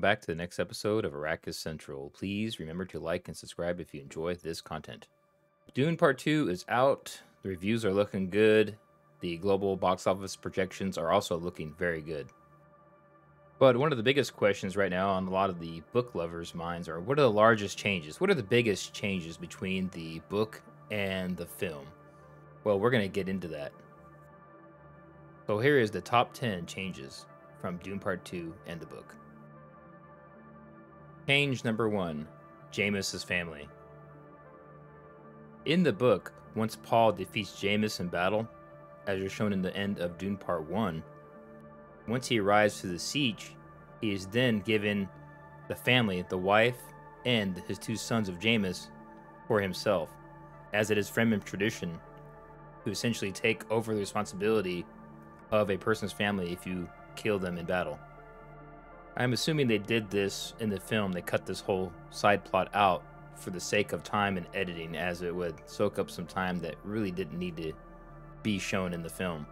welcome back to the next episode of Arrakis Central. Please remember to like and subscribe if you enjoy this content. Dune Part 2 is out. The reviews are looking good. The global box office projections are also looking very good. But one of the biggest questions right now on a lot of the book lovers' minds are, what are the largest changes? What are the biggest changes between the book and the film? Well, we're going to get into that. So here is the top 10 changes from Dune Part 2 and the book. Change number 1, Jameis's family. In the book, once Paul defeats Jameis in battle, as is shown in the end of Dune Part 1, once he arrives to the siege, he is then given the family, the wife, and his 2 sons of Jameis for himself, as it is Fremen tradition to essentially take over the responsibility of a person's family if you kill them in battle. I'm assuming they did this in the film. They cut this whole side plot out for the sake of time and editing, as it would soak up some time that really didn't need to be shown in the film.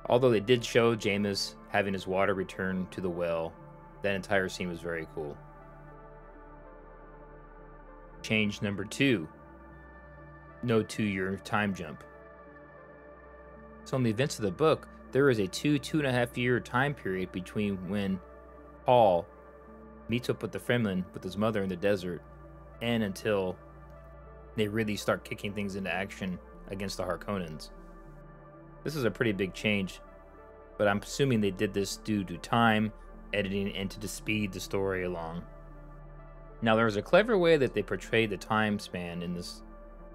Although they did show Jameis having his water returned to the well, that entire scene was very cool. Change number 2, no 2-year time jump. So in the events of the book, there is a 2.5 year time period between when Paul meets up with the Fremen with his mother in the desert and until they really start kicking things into action against the Harkonnens. This is a pretty big change, but I'm assuming they did this due to time, editing, and to speed the story along. Now, there was a clever way that they portrayed the time span in this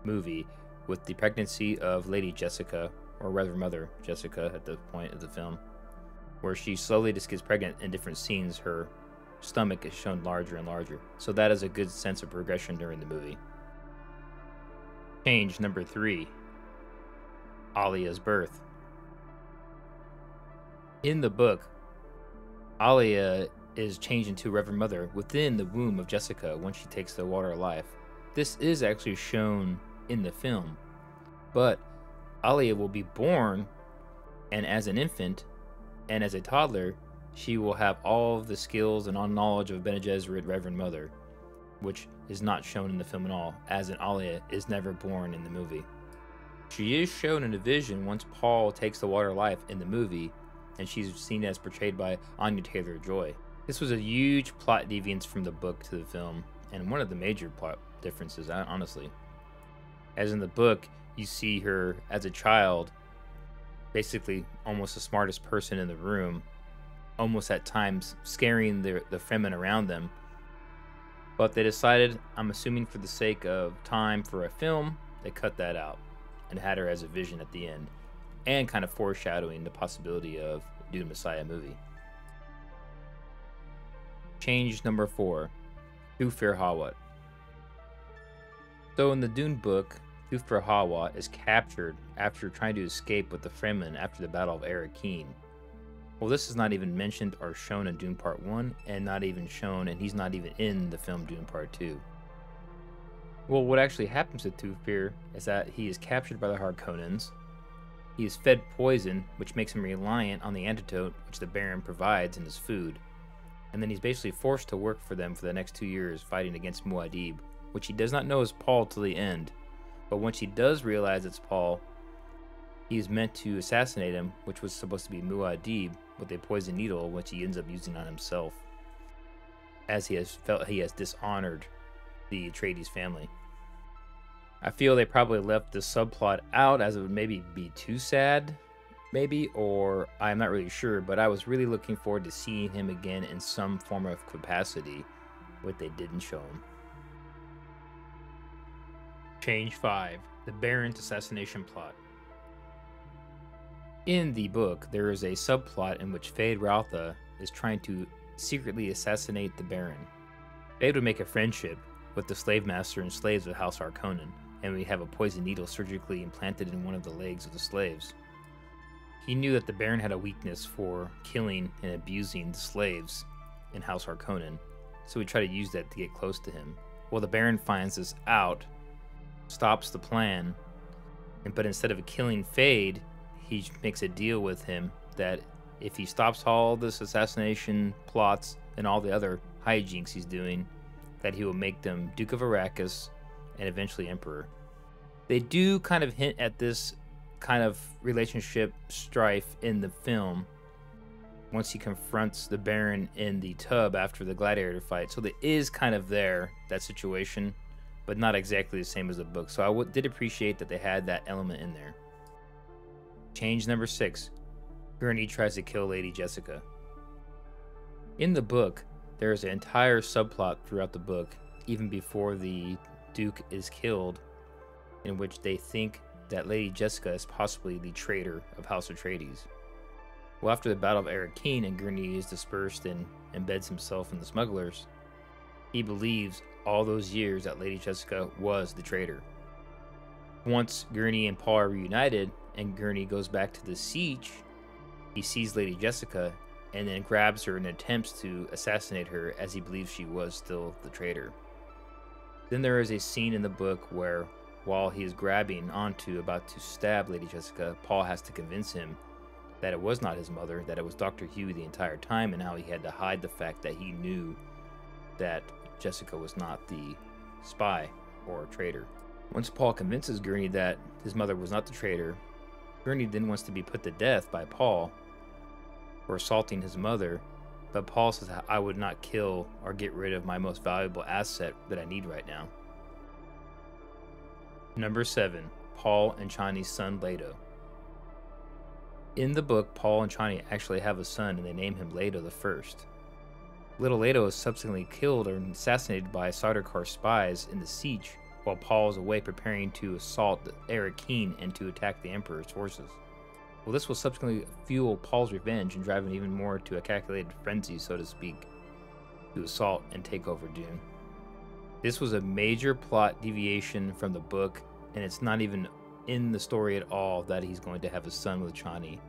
movie with the pregnancy of Lady Jessica, or rather Mother Jessica at the point of the film, where she slowly just gets pregnant in different scenes. Her stomach is shown larger and larger. So that is a good sense of progression during the movie. Change number 3, Alia's birth. In the book, Alia is changed into Reverend Mother within the womb of Jessica when she takes the water of life. This is actually shown in the film, but Alia will be born, and as an infant and as a toddler, she will have all of the skills and all knowledge of Bene Gesserit Reverend Mother, which is not shown in the film at all, as an Alia is never born in the movie. She is shown in a vision once Paul takes the water of life in the movie, and she's seen as portrayed by Anya Taylor-Joy. This was a huge plot deviance from the book to the film, and one of the major plot differences, honestly. As in the book, you see her as a child, basically almost the smartest person in the room, almost at times scaring the Fremen around them. But they decided, I'm assuming for the sake of time for a film, they cut that out and had her as a vision at the end, and kind of foreshadowing the possibility of Dune Messiah movie. Change number 4, Thufir Hawat. So in the Dune book, Thufir Hawat is captured after trying to escape with the Fremen after the Battle of Arrakeen. Well, this is not even mentioned or shown in Dune Part 1, and not even shown, and he's not even in the film Dune Part 2. Well, what actually happens to Thufir is that he is captured by the Harkonnens. He is fed poison, which makes him reliant on the antidote which the Baron provides in his food. And then he's basically forced to work for them for the next 2 years fighting against Muad'Dib, which he does not know is Paul till the end. But once he does realize it's Paul, he's meant to assassinate him, which was supposed to be Muad'Dib, with a poison needle, which he ends up using on himself, as he has felt he has dishonored the Atreides family. I feel they probably left the subplot out, as it would maybe be too sad, maybe, or I'm not really sure, but I was really looking forward to seeing him again in some form of capacity, what they didn't show him. Change 5, the Baron's assassination plot. In the book, there is a subplot in which Feyd-Rautha is trying to secretly assassinate the Baron. Feyd would make a friendship with the slave master and slaves of House Harkonnen, and we have a poison needle surgically implanted in one of the legs of the slaves. He knew that the Baron had a weakness for killing and abusing the slaves in House Harkonnen, so he tried to use that to get close to him. Well, the Baron finds this out, stops the plan, but instead of killing Feyd, he makes a deal with him that if he stops all this assassination plots and all the other hijinks he's doing that he will make them Duke of Arrakis and eventually Emperor. They do kind of hint at this kind of relationship strife in the film once he confronts the Baron in the tub after the gladiator fight. So there is kind of there, that situation, but not exactly the same as the book. So I did appreciate that they had that element in there. Change number 6. Gurney tries to kill Lady Jessica. In the book, there is an entire subplot throughout the book, even before the Duke is killed, in which they think that Lady Jessica is possibly the traitor of House Atreides. Well, after the Battle of Arrakeen and Gurney is dispersed and embeds himself in the smugglers, he believes all those years that Lady Jessica was the traitor. Once Gurney and Paul are reunited and Gurney goes back to the siege, he sees Lady Jessica and then grabs her and attempts to assassinate her, as he believes she was still the traitor. Then there is a scene in the book where, while he is grabbing onto, about to stab Lady Jessica, Paul has to convince him that it was not his mother, that it was Dr. Huey the entire time, and how he had to hide the fact that he knew that Jessica was not the spy or traitor. Once Paul convinces Gurney that his mother was not the traitor, Gurney then wants to be put to death by Paul for assaulting his mother, but Paul says, I would not kill or get rid of my most valuable asset that I need right now. Number 7. Paul and Chani's son Leto. In the book, Paul and Chani actually have a son, and they name him Leto the First. Little Leto is subsequently killed or assassinated by Sardaukar spies in the siege, while Paul is away preparing to assault Arrakeen and to attack the Emperor's forces. Well, this will subsequently fuel Paul's revenge and drive him even more to a calculated frenzy, so to speak, to assault and take over Dune. This was a major plot deviation from the book, and it's not even in the story at all that he's going to have a son with Chani.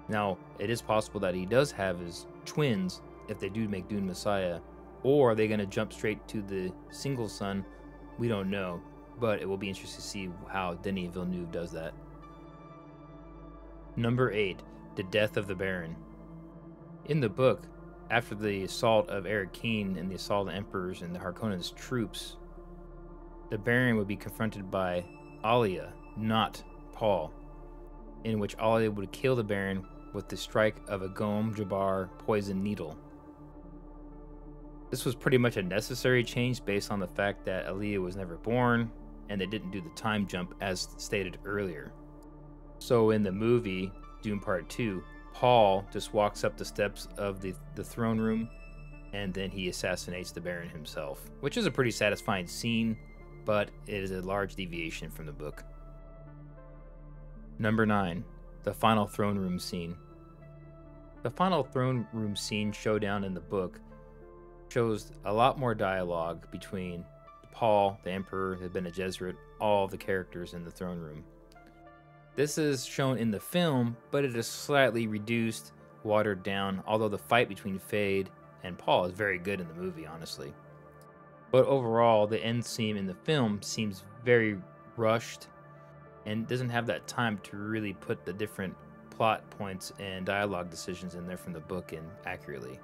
Now, it is possible that he does have his twins if they do make Dune Messiah, or are they going to jump straight to the single son? We don't know, but it will be interesting to see how Denis Villeneuve does that. Number 8. The Death of the Baron. In the book, after the assault of Arrakeen and the assault of the Emperors and the Harkonnens' troops, the Baron would be confronted by Alia, not Paul, in which Alia would kill the Baron with the strike of a Gom Jabbar poison needle. This was pretty much a necessary change based on the fact that Alia was never born, and they didn't do the time jump as stated earlier. So in the movie, Dune Part 2, Paul just walks up the steps of the throne room, and then he assassinates the Baron himself, which is a pretty satisfying scene, but it is a large deviation from the book. Number 9. The final throne room scene. The final throne room scene showdown in the book shows a lot more dialogue between Paul, the Emperor, the Bene Gesserit, all the characters in the throne room. This is shown in the film, but it is slightly reduced, watered down, although the fight between Fade and Paul is very good in the movie, honestly. But overall, the end scene in the film seems very rushed and doesn't have that time to really put the different plot points and dialogue decisions in there from the book in accurately.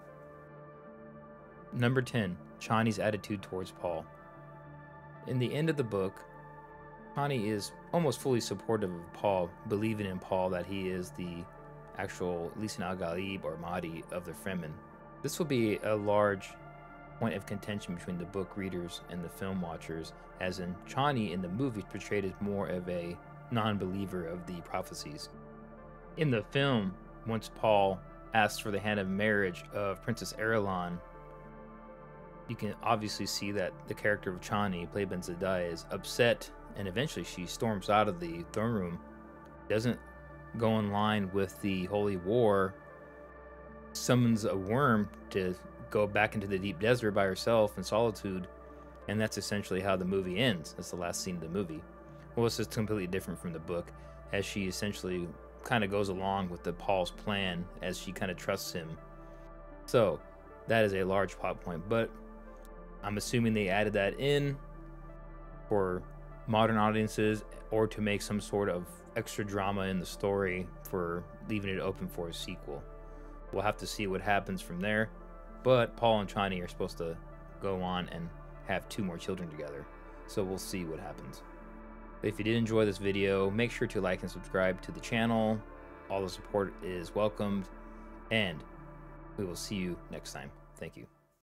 Number 10. Chani's attitude towards Paul. In the end of the book, Chani is almost fully supportive of Paul, believing in Paul that he is the actual Lisan al-Gaib or Mahdi of the Fremen. This will be a large point of contention between the book readers and the film watchers, as in Chani in the movie portrayed as more of a non-believer of the prophecies. In the film, once Paul asks for the hand of marriage of Princess Irulan, you can obviously see that the character of Chani, played by Zendaya, is upset, and eventually she storms out of the throne room, doesn't go in line with the Holy War, summons a worm to go back into the deep desert by herself in solitude, and that's essentially how the movie ends. That's the last scene of the movie. Well, this is completely different from the book, as she essentially kind of goes along with the Paul's plan as she kind of trusts him. So that is a large plot point, but I'm assuming they added that in for modern audiences or to make some sort of extra drama in the story for leaving it open for a sequel. We'll have to see what happens from there. But Paul and Chani are supposed to go on and have 2 more children together. So we'll see what happens. If you did enjoy this video, make sure to like and subscribe to the channel. All the support is welcomed. And we will see you next time. Thank you.